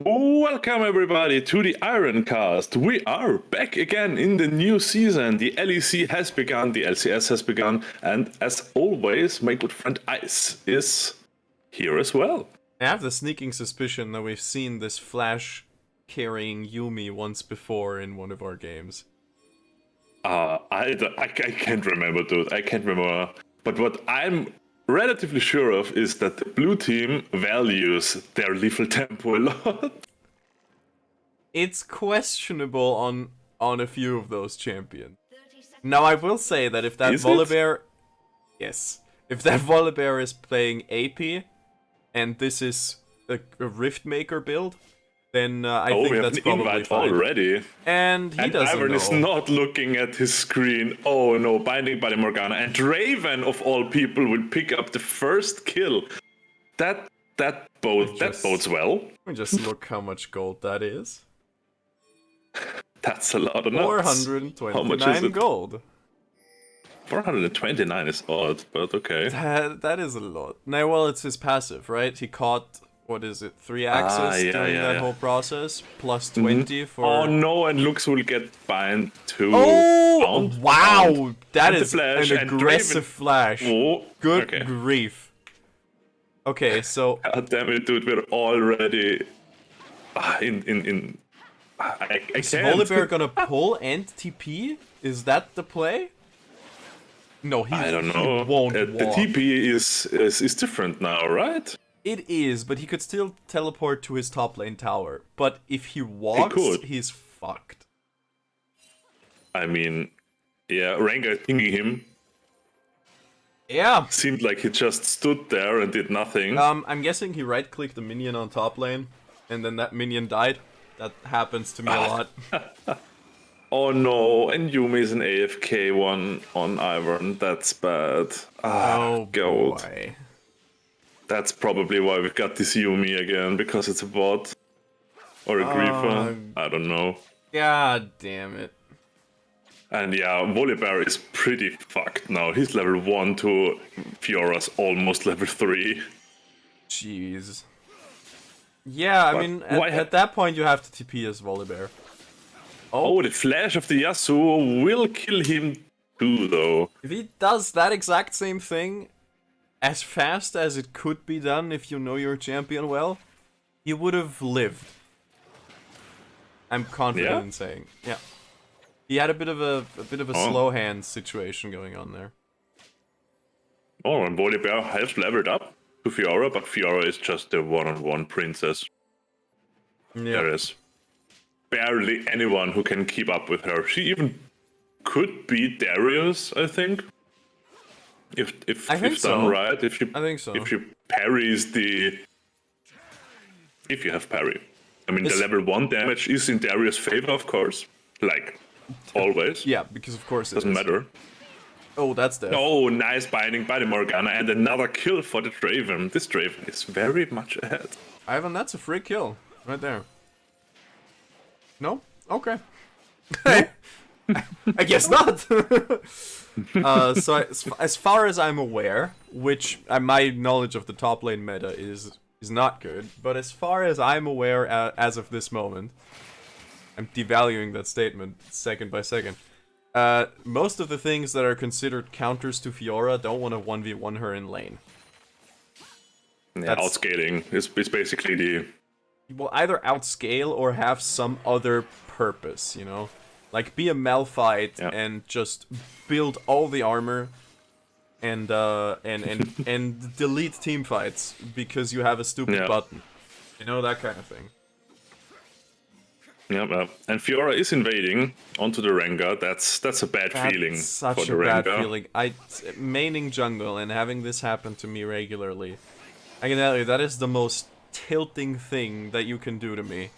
Welcome everybody to the Ironcast. We are back again in the new season. The LEC has begun, the LCS has begun, and as always, my good friend Ice is here as well. I have the sneaking suspicion that we've seen this Flash carrying Yuumi once before in one of our games. I can't remember, dude. I can't remember. But what I'm relatively sure of is that the blue team values their lethal tempo a lot. It's questionable on a few of those champions. Now I will say that if that Volibear... Yes. If that Volibear is playing AP, and this is a Riftmaker build, then I think that's probably fine. Already. And he doesn't Ivern know. is not looking at his screen. Oh no, binding by the Morgana. And Draven, of all people, will pick up the first kill. That bodes well. Let me just look how much gold that is. That's a lot of nuts. 429 How much is it? gold. 429 is odd, but okay. That is a lot. Now, well, it's his passive, right? He caught, what is it, 3 axes during that whole process, plus 20 for... Oh no, and Lux will get bind to... Oh, wow! That is flash, an aggressive flash. Oh, Good grief. Okay, so... God damn it, dude, we're already... Is Volibear gonna pull and TP? Is that the play? No, I don't know. He won't the walk. TP is different now, right? It is, but he could still teleport to his top lane tower. But if he walks, he's fucked. I mean, yeah, Rengar is pinging him. Yeah. Seemed like he just stood there and did nothing. I'm guessing he right-clicked the minion on top lane, and then that minion died. That happens to me a lot. Oh no, and Yuumi is an AFK one on Ivern. That's bad. Oh God. boy. That's probably why we've got this Yuumi again, because it's a bot. Or a Griefer. I don't know. God damn it. And yeah, Volibear is pretty fucked now. He's level 1 to Fiora's almost level 3. Jeez. Yeah, I mean, at that point you have to TP as Volibear. Oh, the flash of the Yasuo will kill him too, though. If he does that exact same thing as fast as it could be done if you know your champion well, he would have lived. I'm confident in saying. Yeah. He had a bit of a slow hand situation going on there. Oh, and Volibear has leveled up to Fiora, but Fiora is just a one-on-one princess. Yeah. There is barely anyone who can keep up with her. She even could beat Darius, I think. If done right, if she parries the... If you have parry. I mean, the level 1 damage is in Darius' favor, of course. Like, always. Yeah, because of course it doesn't matter. Oh, that's death. Oh, nice binding by the Morgana and another kill for the Draven. This Draven is very much ahead. Ivan, that's a free kill right there. No? Okay. I guess not. So as far as I'm aware, which my knowledge of the top lane meta is not good, but as far as I'm aware as of this moment, I'm devaluing that statement second by second. Most of the things that are considered counters to Fiora don't want to 1v1 her in lane. Yeah, outscaling is basically the... Will either outscale or have some other purpose, you know? Like, be a Malphite and just build all the armor and delete team fights because you have a stupid button. You know, that kind of thing. Yeah, and Fiora is invading onto the Rengar. That's a bad feeling for the Rengar. Such a bad feeling. Maining jungle and having this happen to me regularly, I can tell you, that is the most tilting thing that you can do to me.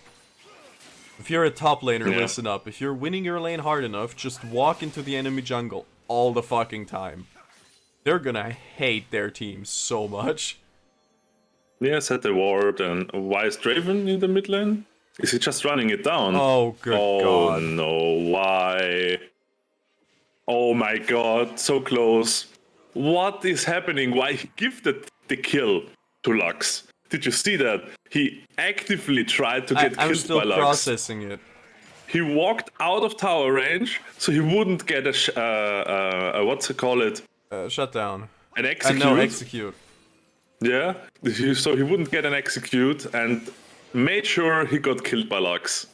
If you're a top laner, listen up. If you're winning your lane hard enough, just walk into the enemy jungle all the fucking time. They're gonna hate their team so much. Yeah, set the ward, and why is Draven in the mid lane? Is he just running it down? Oh, good God. Oh no, why? Oh my God, so close. What is happening? Why he gifted the kill to Lux? Did you see that? He actively tried to get killed by Lux. I'm still processing it. He walked out of tower range, so he wouldn't get a what's it call it? Shutdown. An execute. No, execute. Yeah, so he wouldn't get an execute, and made sure he got killed by Lux.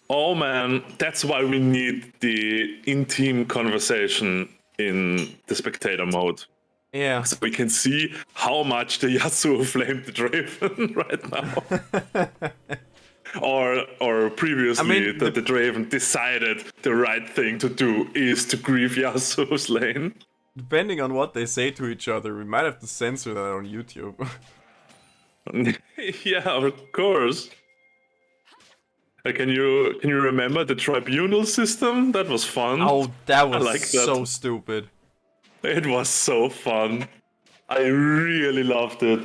Oh man, that's why we need the in-team conversation in the spectator mode. Yeah. So we can see how much the Yasuo flamed the Draven right now. or previously that the Draven decided the right thing to do is to grieve Yasuo's lane. Depending on what they say to each other, we might have to censor that on YouTube. Yeah, of course. Can you remember the tribunal system? That was fun. Oh, that was so stupid. It was so fun. I really loved it.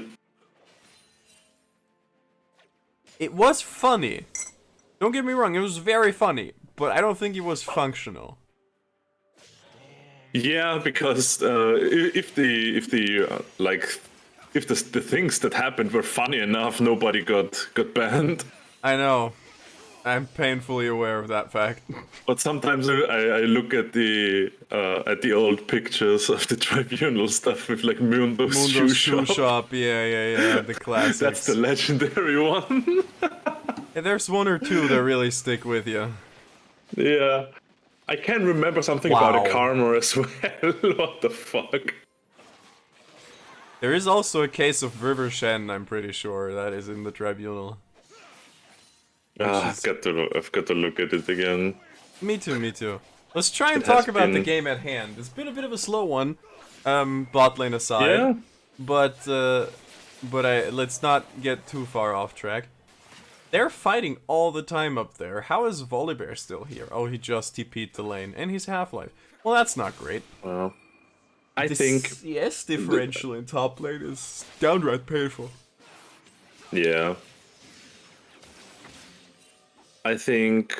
It was funny. Don't get me wrong, it was very funny, but I don't think it was functional. Yeah, because if the things that happened were funny enough, nobody got banned. I know. I'm painfully aware of that fact. But sometimes I look at the old pictures of the tribunal stuff with like Mundo's shoe shop. Yeah, the classics. That's the legendary one. Yeah, there's one or two that really stick with you. Yeah. I can remember something about a karma as well. What the fuck? There is also a case of River Shen, I'm pretty sure, that is in the tribunal. I've got to look at it again. Me too. Let's try and talk about the game at hand. It's been a bit of a slow one, bot lane aside. Yeah. But let's not get too far off track. They're fighting all the time up there. How is Volibear still here? Oh, he just TP'd the lane, and he's half-life. Well, that's not great. Well, I think CS differential in top lane is downright painful. Yeah. I think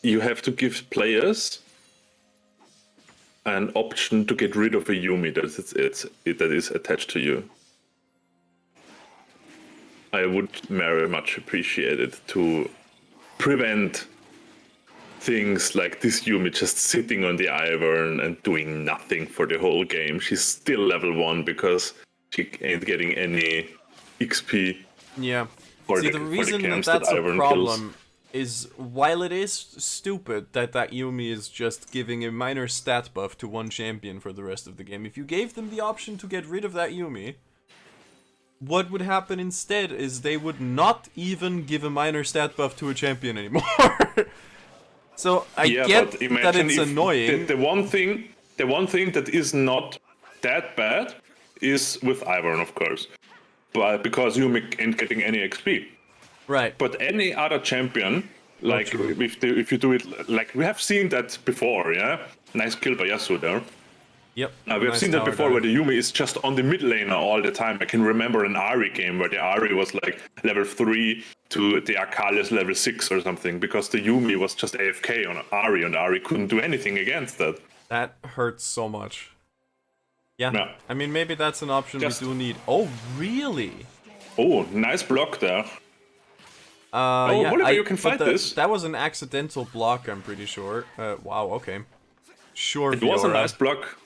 you have to give players an option to get rid of a Yuumi that is attached to you. I would very much appreciate it to prevent things like this Yuumi just sitting on the Ivern and doing nothing for the whole game. She's still level 1 because she ain't getting any XP. Yeah. See, the reason that's a problem is while it is stupid that Yuumi is just giving a minor stat buff to one champion for the rest of the game, if you gave them the option to get rid of that Yuumi, what would happen instead is they would not even give a minor stat buff to a champion anymore. So I get that it's annoying. The one thing that is not that bad is with Ivern, of course, but because Yuumi ain't getting any XP. Right. But any other champion, like if you do it, like we have seen that before, yeah. Nice kill by Yasuo there. Yep. We have seen that before where the Yuumi is just on the mid laner all the time. I can remember an Ahri game where the Ahri was like level 3 to the Akali's level 6 or something because the Yuumi was just AFK on Ahri and Ahri couldn't do anything against that. That hurts so much. Yeah. I mean, maybe that's an option we do need. Oh, really? Oh, nice block there. You can fight this. That was an accidental block, I'm pretty sure. Wow, okay. Sure, it was a nice block.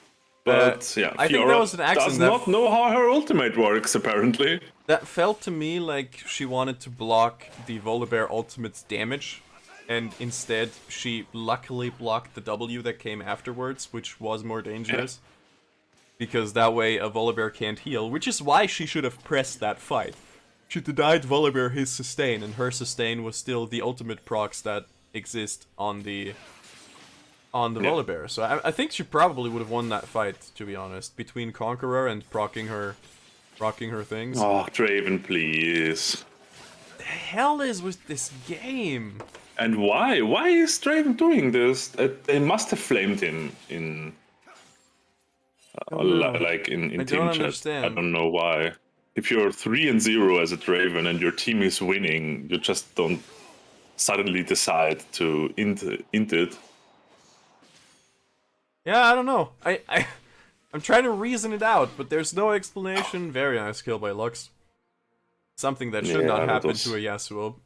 But yeah, I think that was an accident. Does not know how her ultimate works, apparently. That felt to me like she wanted to block the Volibear ultimate's damage, and instead she luckily blocked the W that came afterwards, which was more dangerous. Because that way a Volibear can't heal, which is why she should have pressed that fight. She denied Volibear his sustain, and her sustain was still the ultimate procs that exist on the Volibear. So I think she probably would have won that fight, to be honest, between Conqueror and procking her things. Oh, Draven, please. The hell is with this game? And why? Why is Draven doing this? They must have flamed him in team chat. I don't know why. If you're 3-0 as a Draven and your team is winning, you just don't suddenly decide to int it. Yeah, I don't know. I'm trying to reason it out, but there's no explanation. Very nice kill by Lux. Something that should not happen to a Yasuo.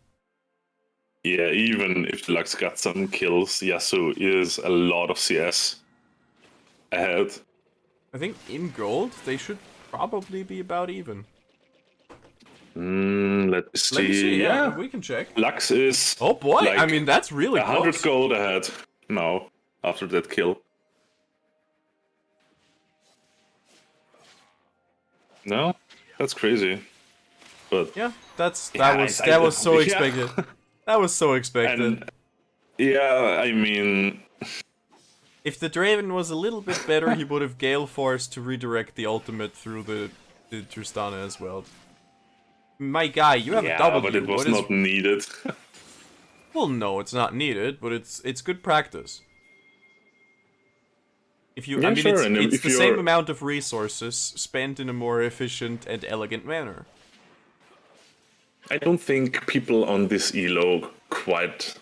Yeah, even if the Lux got some kills, Yasuo is a lot of CS ahead. I think in gold, they should probably be about even. Let me see. Let me see, yeah, we can check. Lux is... Oh boy, like I mean, that's really 100 close. gold ahead now, after that kill. No? That's crazy. But yeah, that was so expected. That was so expected. And, yeah, I mean... if the Draven was a little bit better, he would have Gale Force to redirect the ultimate through the Tristana as well. My guy, you have a W. But it was not needed. Well, no, it's not needed, but it's good practice. If you, I mean, sure. it's the same amount of resources spent in a more efficient and elegant manner. I don't think people on this elo quite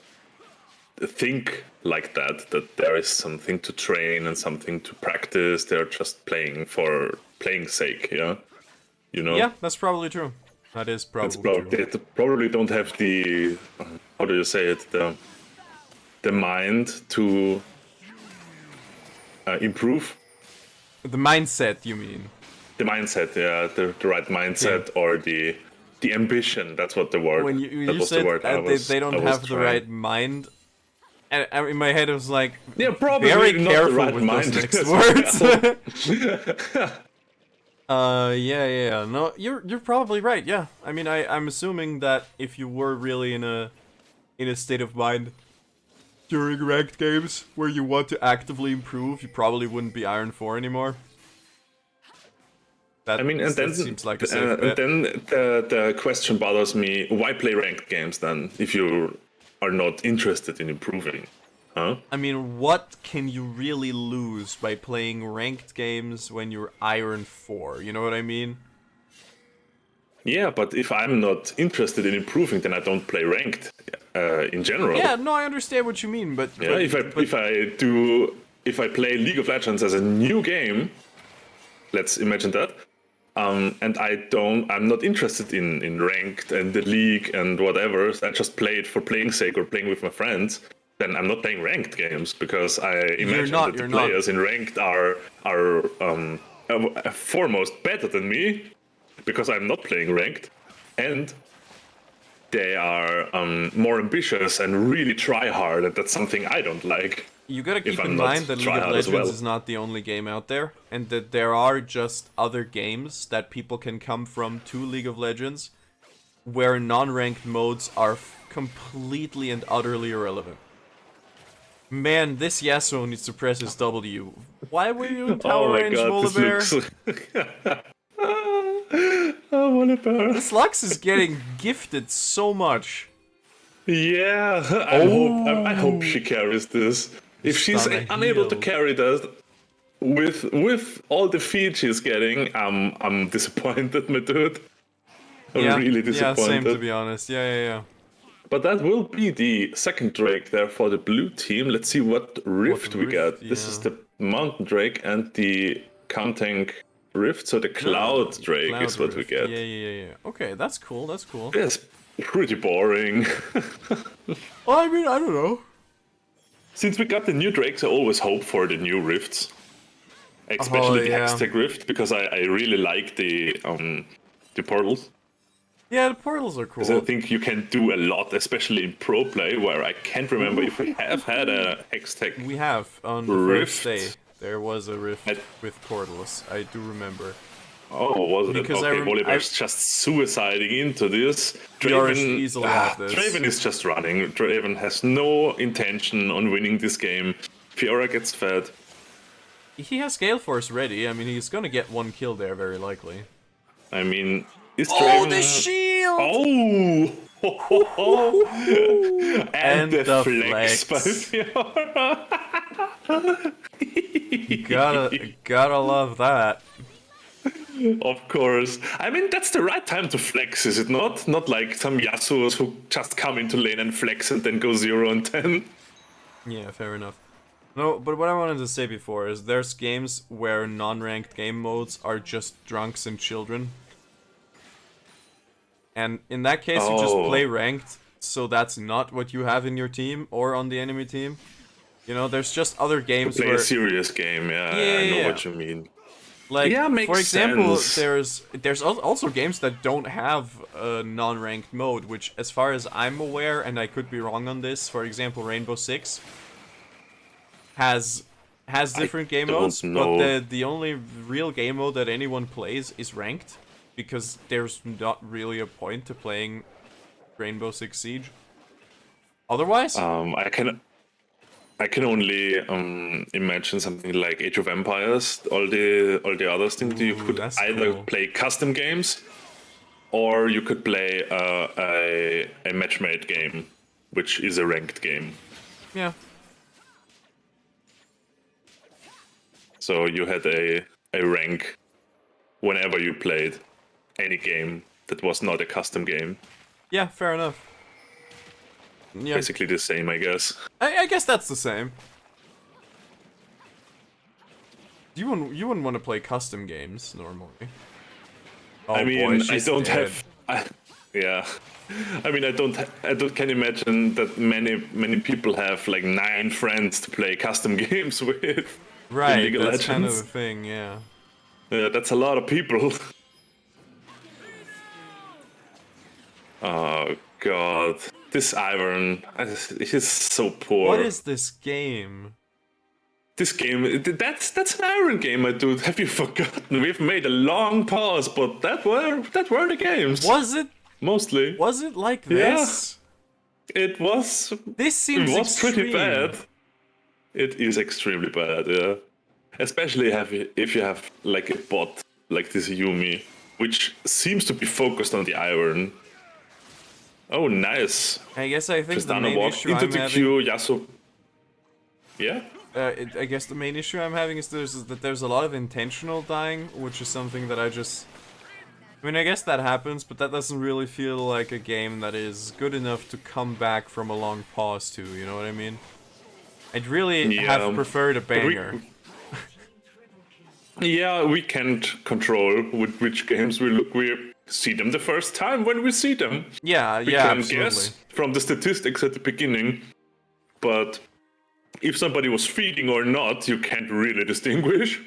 think like that there is something to train and something to practice. They're just playing for playing sake, yeah? You know? Yeah, that's probably true. That is probably true. They probably don't have the, how do you say it, the mind to improve. The mindset, you mean? The mindset, yeah, the right mindset, or the ambition. That's what the word. When you said they don't have the right mind, and in my head it was like, yeah, probably very not careful the right with mind. those next words. Yeah. No, you're probably right. Yeah, I mean, I'm assuming that if you were really in a state of mind during ranked games where you want to actively improve, you probably wouldn't be Iron 4 anymore. I mean, and then seems like a safe bet. And then the question bothers me: why play ranked games then if you are not interested in improving? Huh? I mean, what can you really lose by playing ranked games when you're Iron 4? You know what I mean? Yeah, but if I'm not interested in improving, then I don't play ranked in general. Yeah, no, I understand what you mean, but yeah, if I play League of Legends as a new game, let's imagine that, and I'm not interested in ranked and the league and whatever. I just play it for playing sake or playing with my friends. Then I'm not playing ranked games because I imagine that the players in ranked are foremost better than me because I'm not playing ranked, and they are more ambitious and really try hard, and that's something I don't like. You gotta keep in mind that League of Legends is not the only game out there, and that there are just other games that people can come from to League of Legends where non-ranked modes are completely and utterly irrelevant. Man, this Yasuo needs to press his W. Why were you in tower range, Volibear? Oh, Volibear. This Lux is getting gifted so much. Yeah, I hope she carries this. If she's unable to carry that with all the feed she's getting, I'm disappointed, my dude. I'm really disappointed. Yeah, same to be honest. Yeah. But that will be the second Drake there for the blue team. Let's see what Rift we get. Yeah. This is the Mountain Drake and the Counting Rift, so the Cloud Drake is what Rift. we get. Yeah. Okay, that's cool. It's pretty boring. Well, I mean, I don't know. Since we got the new Drakes, I always hope for the new Rifts. Especially the Hextech Rift, because I really like the portals. Yeah, the portals are cool. Because I think you can do a lot, especially in pro play, where I can't remember if we have had a Hextech. We have, on the first day. There was a rift with portals. I do remember. Oh, was it? Because okay, Volibear's just suiciding into this. Draven is just running. Draven has no intention on winning this game. Fiora gets fed. He has Gale Force ready. I mean, he's gonna get one kill there, very likely. I mean, is Draven... Oh, the shield! Oh! and the flex by Fiora. Gotta love that. Of course. I mean, that's the right time to flex, is it not? Not like some Yasuos who just come into lane and flex and then go 0 and 10. Yeah, fair enough. No, but what I wanted to say before is there's games where non-ranked game modes are just drunks and children. And in that case, you just play ranked, so that's not what you have in your team or on the enemy team. You know, there's just other games play where... a serious game, I know what you mean. Like, makes for example, sense. there's also games that don't have a non-ranked mode, which, as far as I'm aware, and I could be wrong on this, for example, Rainbow Six has different game modes, but the only real game mode that anyone plays is ranked, because there's not really a point to playing Rainbow Six Siege. Otherwise, I can only imagine something like Age of Empires. All the other things you could either play custom games, or you could play a match-made game, which is a ranked game. Yeah. So you had a rank whenever you played any game that was not a custom game. Yeah, fair enough. Yeah. Basically the same, I guess. I guess that's the same. You wouldn't want to play custom games normally. Oh, I mean, boy, I don't have. Yeah, I mean, I don't can imagine that many people have like 9 friends to play custom games with. Right, League of that's kind of Legends. the thing, yeah. Yeah, that's a lot of people. Oh god, this Ivern, he's so poor. What is this game? This game, that's an Iron game, my dude. Have you forgotten? We've made a long pause, but that were the games. Was it? Mostly. Was it like this? Yeah. It was. This seems pretty bad. It is extremely bad, yeah. Especially if you have like a bot like this Yumi, which seems to be focused on the Iron. Oh, nice. I guess I think Tristana the main walked issue into I'm the having... queue, Yasuo. Yeah? I guess the main issue I'm having is that there's a lot of intentional dying, which is something that I just... I mean, I guess that happens, but that doesn't really feel like a game that is good enough to come back from a long pause to, you know what I mean? I'd really have preferred a banger. Yeah, we can't control with which games we look. We see them the first time when we see them. Yeah, we can guess from the statistics at the beginning, but if somebody was feeding or not, you can't really distinguish.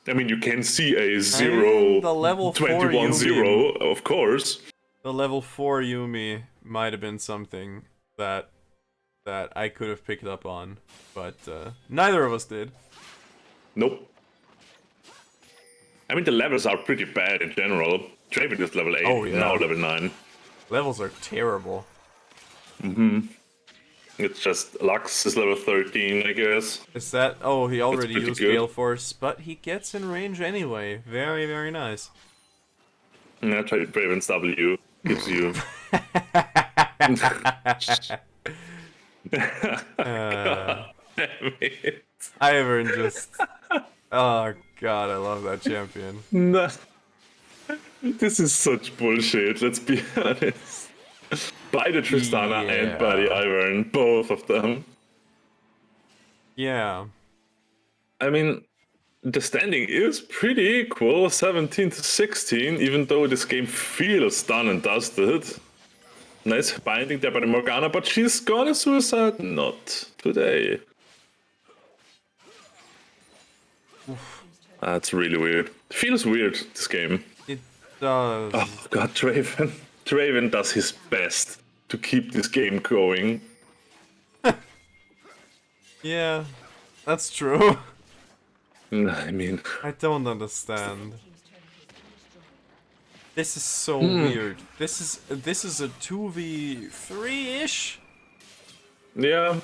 I mean, you can see a 0, the level 21, 0, of course. The level 4 Yumi might have been something that I could have picked up on, but neither of us did. Nope. I mean, the levels are pretty bad in general. Draven is level 8, now level 9. Levels are terrible. Mm-hmm. It's just Lux is level 13, I guess. Is that... Oh, he already used Gale Force, but he gets in range anyway. Very, very nice. Yeah, try Draven's W. Gives you... God damn it. Ivern just... Oh god, I love that champion. No. This is such bullshit, let's be honest. By the Tristana and by the Ivern, both of them. Yeah. I mean, the standing is pretty equal, 17 to 16, even though this game feels done and dusted. Nice binding there by the Morgana, but she's gonna suicide. Not today. That's really weird. Feels weird, this game. It does. Oh god, Draven. Draven does his best to keep this game going. Yeah, that's true. I mean... I don't understand. This is so weird. This is a 2v3-ish? Yeah.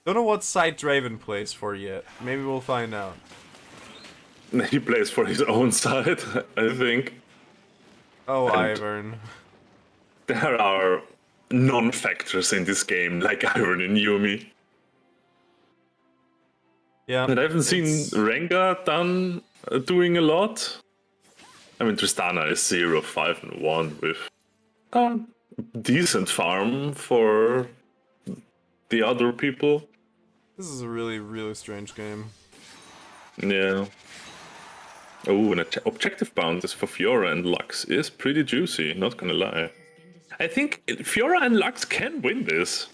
Don't know what side Draven plays for yet. Maybe we'll find out. He plays for his own side, I think. Oh, Ivern. There are non-factors in this game, like Ivern and Yumi. Yeah. And I haven't seen Rengar doing a lot. I mean, Tristana is 0, 5, and 1 with a decent farm for the other people. This is a really, really strange game. Yeah. Oh, an objective bounties for Fiora and Lux is pretty juicy, not gonna lie. I think Fiora and Lux can win this.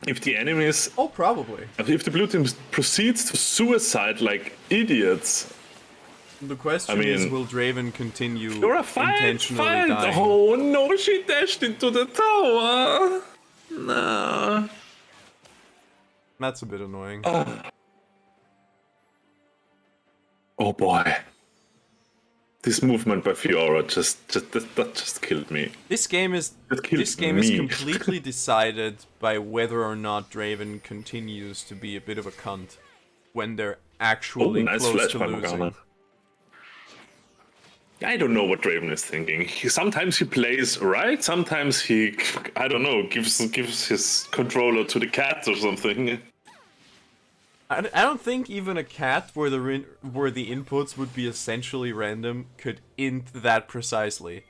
If the enemies... Oh, probably. If the blue team proceeds to suicide like idiots... The question is, will Draven continue intentionally fight. dying? Oh no, she dashed into the tower! Nah. That's a bit annoying. Oh boy. This movement by Fiora just killed me. This game is completely decided by whether or not Draven continues to be a bit of a cunt when they're actually close to losing. I don't know what Draven is thinking. Sometimes he plays right, sometimes he, I don't know, gives his controller to the cat or something. I don't think even a cat where the inputs would be essentially random could int that precisely.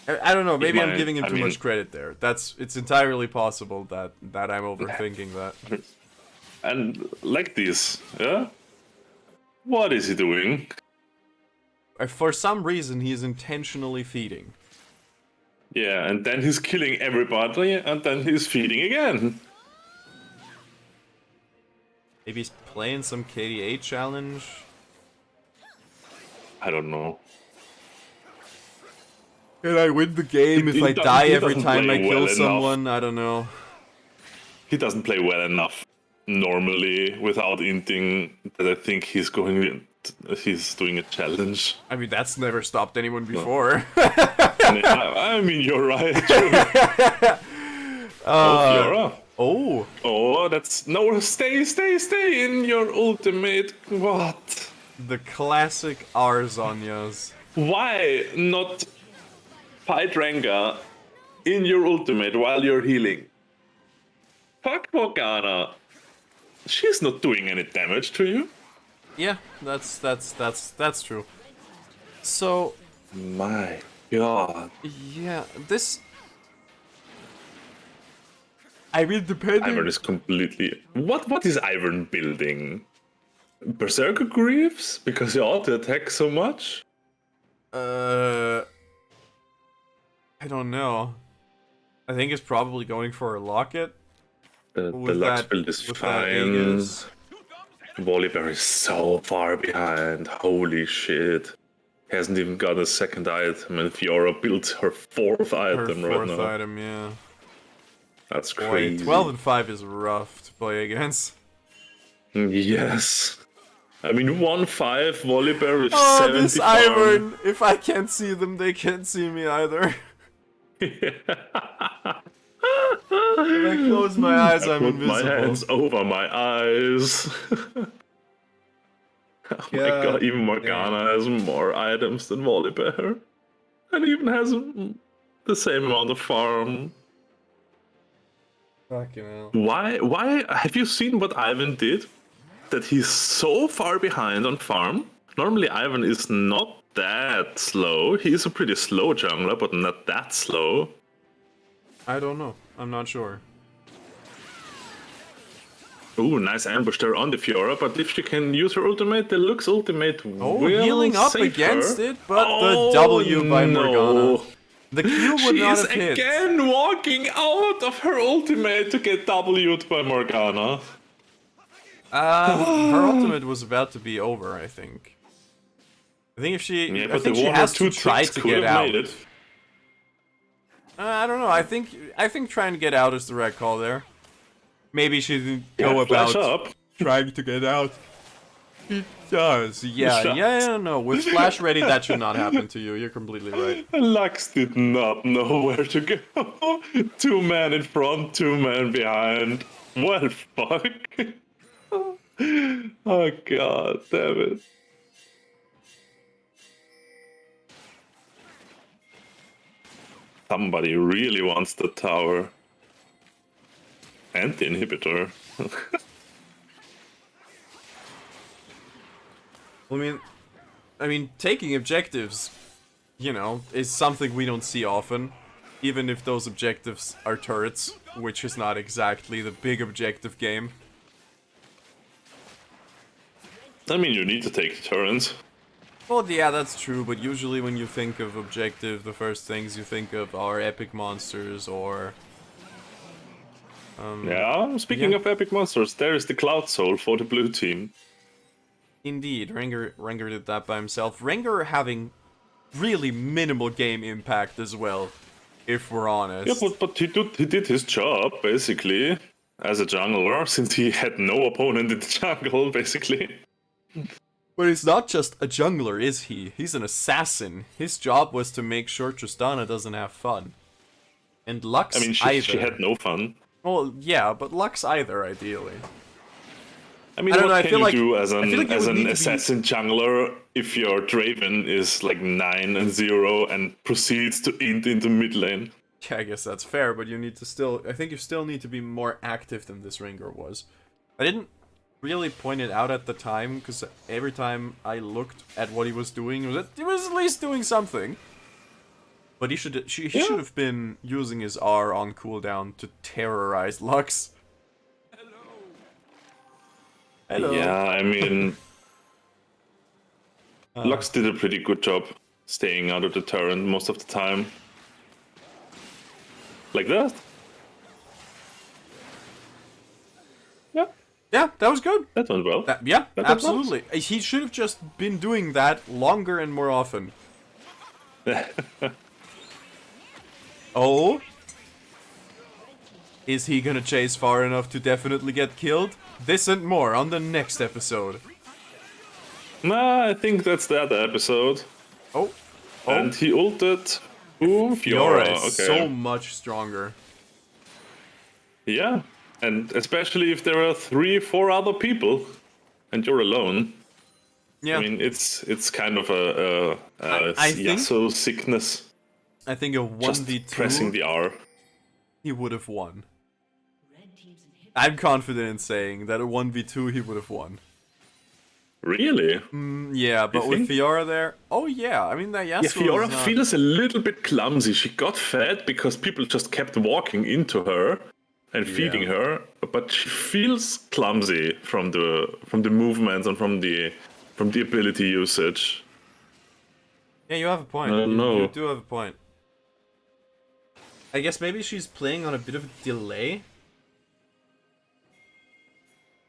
I don't know, maybe I'm giving him too much credit there. It's entirely possible that I'm overthinking that. And like this, yeah? What is he doing? For some reason, he is intentionally feeding. Yeah, and then he's killing everybody, and then he's feeding again. Maybe he's playing some KDA challenge? I don't know. Can I win the game if I die every time I kill someone? I don't know. He doesn't play well enough normally without inting that I think he's doing a challenge. I mean, that's never stopped anyone before. I mean, you're right. Fiora. Oh, that's... No, stay in your ultimate. What? The classic Arzonias. Why not fight Rengar in your ultimate while you're healing? Fuck Morgana. She's not doing any damage to you. Yeah, that's true. So... My god. Yeah, this... I mean, depending... Ivern is completely... What is Ivern building? Berserker Greaves? Because he auto-attack so much? I don't know. I think it's probably going for a locket. The Lux build is fine. Volibear is so far behind. Holy shit. He hasn't even got a second item, and Fiora built her fourth item right now. Fourth item, yeah. That's crazy. 12 and 5 is rough to play against. Yes. I mean, 1-5, Volibear is 75. Oh, this Ivern! If I can't see them, they can't see me either. If I close my eyes, I'm invisible. My hands over my eyes. Oh my god, even Morgana has more items than Volibear. And even has the same amount of farm. Fucking hell. Why? Have you seen what Ivan did? That he's so far behind on farm? Normally Ivan is not that slow. He's a pretty slow jungler, but not that slow. I don't know. I'm not sure. Ooh, nice ambush there on the Fiora, but if she can use her ultimate, the Lux ultimate will healing up save against her. it, but the W by Morgana. The Q would not have hit. She is again walking out of her ultimate to get W'd by Morgana. Her ultimate was about to be over, I think. I think if she... Yeah, I think she has to try to get out. It. I don't know. I think trying to get out is the right call there. Maybe she didn't go about trying to get out. It does. Yeah, no. With Flash ready, that should not happen to you. You're completely right. Lux did not know where to go. 2 men in front, 2 men behind. Well, fuck. Oh god damn it. Somebody really wants the tower. And the inhibitor. I mean, taking objectives, you know, is something we don't see often. Even if those objectives are turrets, which is not exactly the big objective game. I mean, you need to take the turrets. Well, yeah, that's true, but usually when you think of objective, the first things you think of are epic monsters or... yeah, speaking of epic monsters, there is the Cloud Soul for the blue team. Indeed, Rengar did that by himself. Rengar having really minimal game impact as well, if we're honest. Yeah, but he did his job, basically, as a jungler, since he had no opponent in the jungle, basically. But he's not just a jungler, is he? He's an assassin. His job was to make sure Tristana doesn't have fun. And Lux I mean, she had no fun. Well, yeah, but Lux either, ideally. I mean, what can you do as an assassin jungler if your Draven is like 9-0 and proceeds to int into mid lane? Yeah, I guess that's fair, but you need to still... I think you still need to be more active than this Rengar was. I didn't really point it out at the time, because every time I looked at what he was doing, he was at least doing something. But he should have been using his R on cooldown to terrorize Lux. Hello. Yeah, I mean, Lux did a pretty good job staying out of the turret most of the time. Like that. Yeah. Yeah, that was good. That went well. Yeah, absolutely. He should have just been doing that longer and more often. Oh? Is he gonna chase far enough to definitely get killed? This and more on the next episode. Nah, I think that's the other episode. Oh. And he ulted. Ooh, Fiora. Fiora is so much stronger. Yeah, and especially if there are 3-4 other people, and you're alone. Yeah. I mean, it's kind of a Yasuo sickness. I think a 1v2. Just pressing the R. He would have won. I'm confident in saying that a 1v2 he would have won. Really? Yeah, but with Fiora there... Oh yeah, I mean that Yasuo Fiora feels a little bit clumsy. She got fed because people just kept walking into her and feeding her, but she feels clumsy from the movements and from the ability usage. Yeah, you have a point. You do have a point. I guess maybe she's playing on a bit of a delay.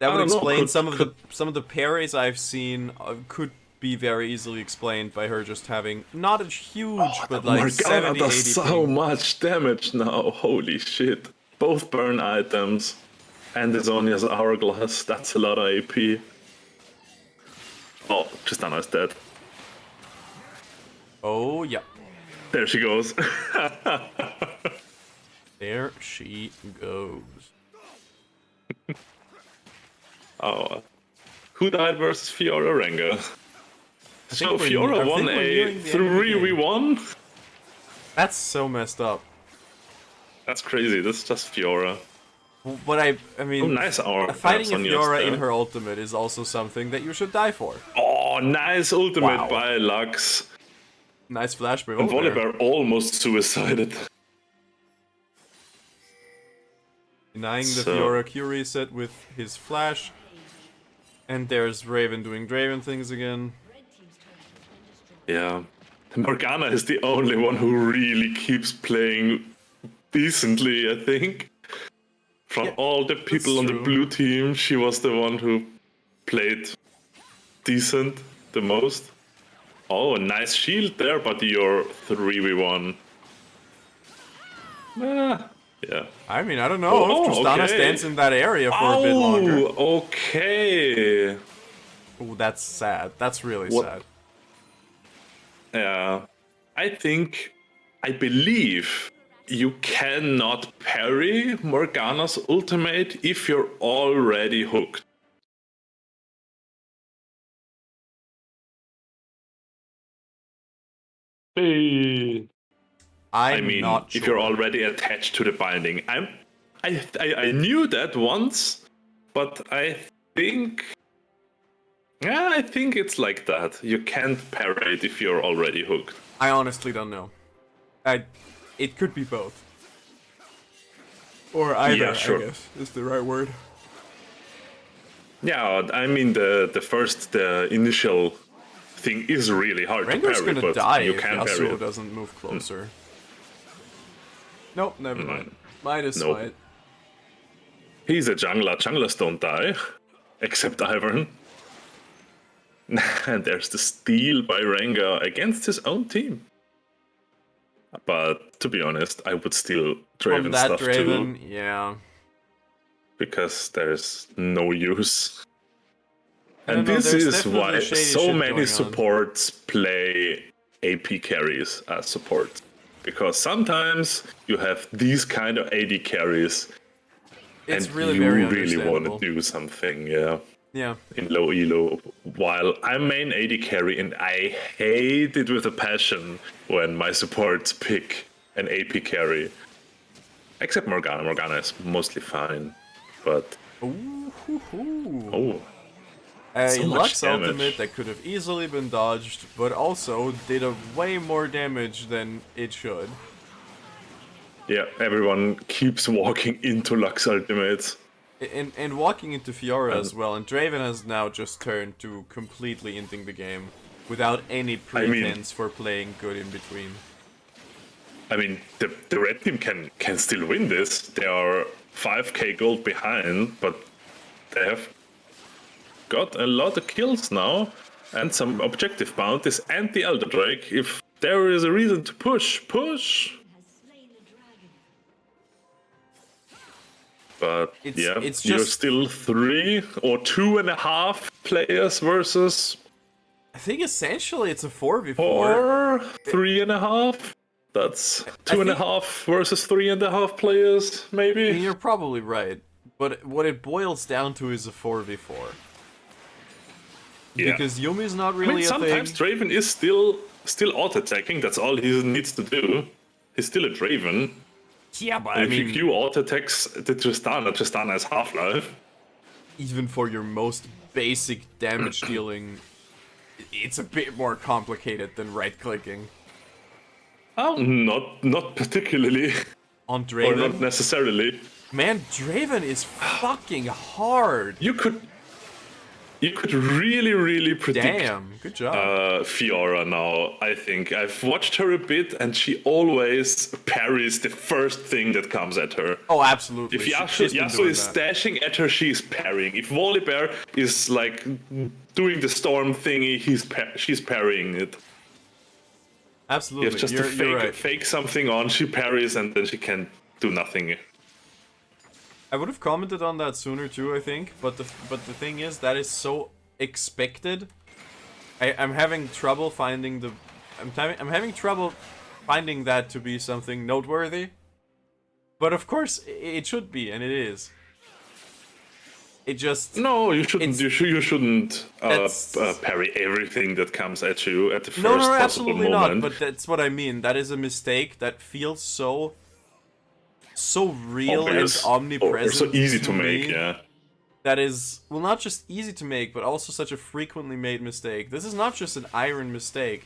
That would explain some of the parries I've seen. Could be very easily explained by her just having not a huge, but like 70, 80 does so much damage now. Holy shit! Both burn items, and Zhonya's hourglass. That's a lot of AP. Oh, Tristana is dead. Oh yeah. There she goes. There she goes. Oh, who died versus Fiora Rengar? So Fiora won a 3v1? That's so messed up. That's crazy, that's just Fiora. But I mean, nice fighting a Fiora in her ultimate is also something that you should die for. Oh, nice ultimate by Lux. Nice flashback. And Volibear almost suicided. Denying the Fiora Q reset with his flash. And there's Raven doing Draven things again. Yeah. Morgana is the only one who really keeps playing decently, I think. From all the people on the blue team, she was the one who played decent the most. Oh, a nice shield there, but you're 3v1. Yeah. I mean, I don't know if Tristana stands in that area for a bit longer. Oh, okay. Oh, that's sad. That's really sad. Yeah. I believe you cannot parry Morgana's ultimate if you're already hooked. Hey. I'm not sure. If you're already attached to the binding. I knew that once, but I think it's like that. You can't parry it if you're already hooked. I honestly don't know. It could be both. Or either, I guess, is the right word. Yeah, I mean the initial thing is really hard Rengar's to parry, gonna but die you if can parry Yasuo it. doesn't move closer. Nope, never mind. Minus Nope. smite. He's a jungler. Junglers don't die, except Ivern. And there's the steal by Rengar against his own team. But to be honest, I would steal From Draven that stuff Draven, too, yeah. because there's no use. I don't And know, this there's is definitely why shady so shit many going on. supports play AP carries as support. Because sometimes you have these kind of AD carries, It's and really you very really want understandable. to do something, yeah. Yeah. In low elo, while I main AD carry, and I hate it with a passion when my supports pick an AP carry. Except Morgana. Morgana is mostly fine, but Ooh, hoo, hoo. oh, A so much Lux damage. ultimate that could have easily been dodged, but also did a way more damage than it should. Yeah, everyone keeps walking into Lux ultimates. And walking into Fiora as well, and Draven has now just turned to completely ending the game without any pretense for playing good in between. I mean, the red team can still win this. They are 5k gold behind, but they have got a lot of kills now, and some objective bounties, and the Elder Drake. If there is a reason to push. But it's you're just, still 3 or 2.5 players versus I think essentially it's a 4v4. or 3.5. That's 2.5 versus 3.5 players, maybe. You're probably right, but what it boils down to is a 4v4. Yeah. Because Yumi's not really I mean, sometimes Draven is still auto-attacking. That's all he needs to do. He's still a Draven. Yeah, but And I mean, if you auto-attacks the Tristana has Half-Life. even for your most basic damage dealing, it's a bit more complicated than right-clicking. Oh, not particularly. On Draven? Or not necessarily. Man, Draven is fucking hard. You could really predict good job. Fiora now, I think. I've watched her a bit, and she always parries the first thing that comes at her. Oh, absolutely. If Yasuo is dashing at her, she's parrying. If Volibear is like doing the storm thingy, she's parrying it. Absolutely. You have just to fake something on, she parries, and then she can do nothing. I would have commented on that sooner too, I think, but the thing is, that is so expected. I'm having trouble finding I'm having trouble finding that to be something noteworthy. But of course, it should be, and it is. It just... No, you shouldn't. You shouldn't parry everything that comes at you at the first possible absolutely moment. not. But that's what I mean. That is a mistake that feels so real Obvious. and omnipresent. Or so easy to make, yeah. That is, well, not just easy to make, but also such a frequently made mistake. This is not just an iron mistake.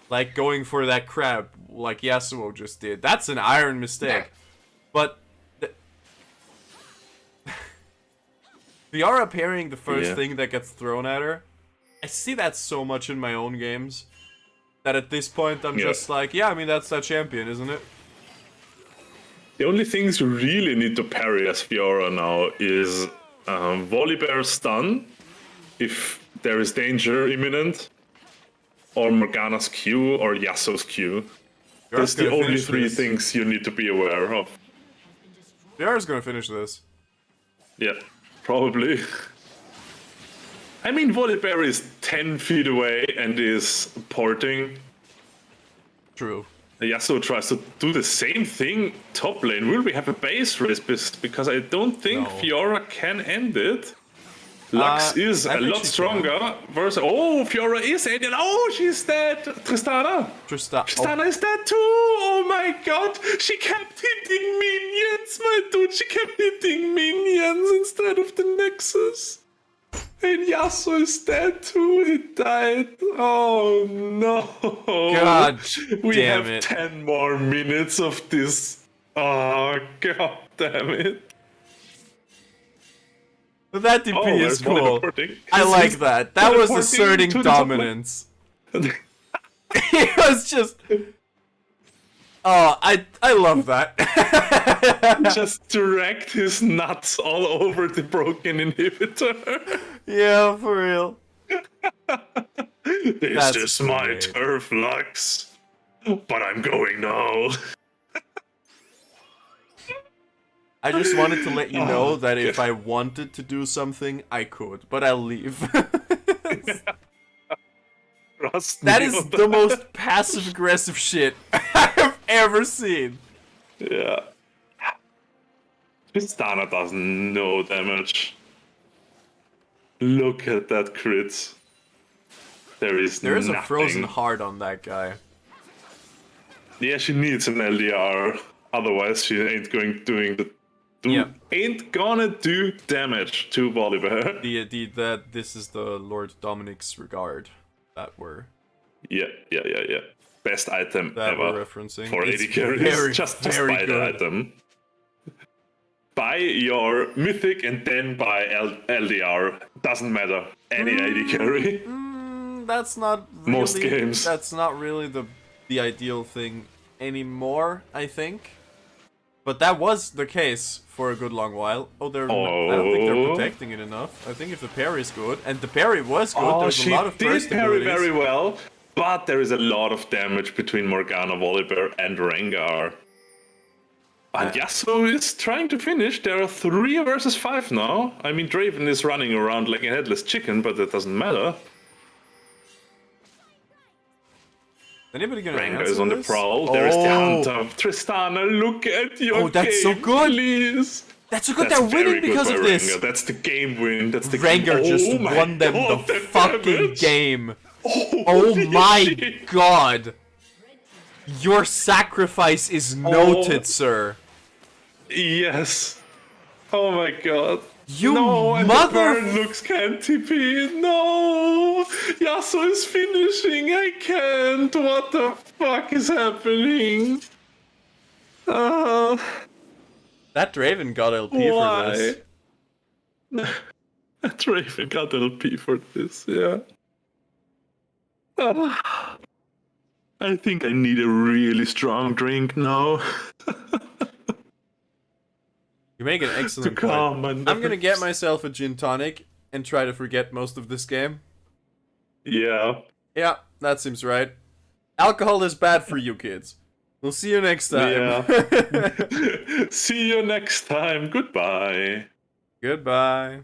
Like going for that crab, like Yasuo just did. That's an iron mistake. But Fiora parrying the first thing that gets thrown at her, I see that so much in my own games that at this point I'm just like, yeah, I mean, that's that champion, isn't it? The only things you really need to parry as Fiora now is Volibear's stun, if there is danger imminent, or Morgana's Q, or Yasuo's Q. That's the only three things you need to be aware of. Fiora's gonna finish this. Yeah, probably. I mean, Volibear is 10 feet away and is porting. True. Yasuo tries to do the same thing top lane. Will we have a base race? Because I don't think Fiora can end it. Lux is a lot stronger. Versus, Fiora is ended. Oh, she's dead. Tristana is dead too. Oh my god. She kept hitting minions, my dude. She kept hitting minions instead of the Nexus. And Yasuo is dead too, he died. Oh no. God we damn have it. 10 more minutes of this. Oh god damn it. But that DP is there's cool. teleporting. I like that. That was asserting teleporting to the top dominance. It was just... Oh, I love that. Just direct his nuts all over the broken inhibitor. Yeah, for real. This is my turf, Lux. But I'm going now. I just wanted to let you know that if I wanted to do something, I could, but I'll leave. That is the most passive-aggressive shit I've ever seen. Yeah. Tristana does no damage. Look at that crit. There is nothing. A frozen heart on that guy. Yeah, she needs an LDR. Otherwise, she ain't ain't gonna do damage to Volibear. This is the Lord Dominic's regard that we're... Yeah. Best item that ever we're referencing. For AD carries. Just buy the item. Buy your mythic and then buy LDR. Doesn't matter. Any AD carry. That's not really... Most games. That's not really the ideal thing anymore, I think. But that was the case for a good long while. I don't think they're protecting it enough. I think if the parry is good, and the parry was good, there's a lot of burst did parry abilities. very well, but there is a lot of damage between Morgana, Volibear, and Rengar. And Yasuo is trying to finish. There are 3 versus 5 now. I mean, Draven is running around like a headless chicken, but that doesn't matter. Anybody gonna Rengar answer is on this? the prowl. There is the Hunter. Tristana, look at your that's game, so good. Please. That's so good. They're winning because of this. Rengar. That's the game win. That's the Rengar just won them the fucking game. Oh my god. Your sacrifice is noted, sir. Yes. Oh my god. You Burn looks can't TP. No! Yasuo is finishing. I can't. What the fuck is happening? That Draven got LP for this. That Draven got LP for this, yeah. I think I need a really strong drink now. You make an excellent point. I'm gonna get myself a gin tonic and try to forget most of this game. Yeah. Yeah, that seems right. Alcohol is bad for you kids. We'll see you next time. Yeah. See you next time. Goodbye. Goodbye.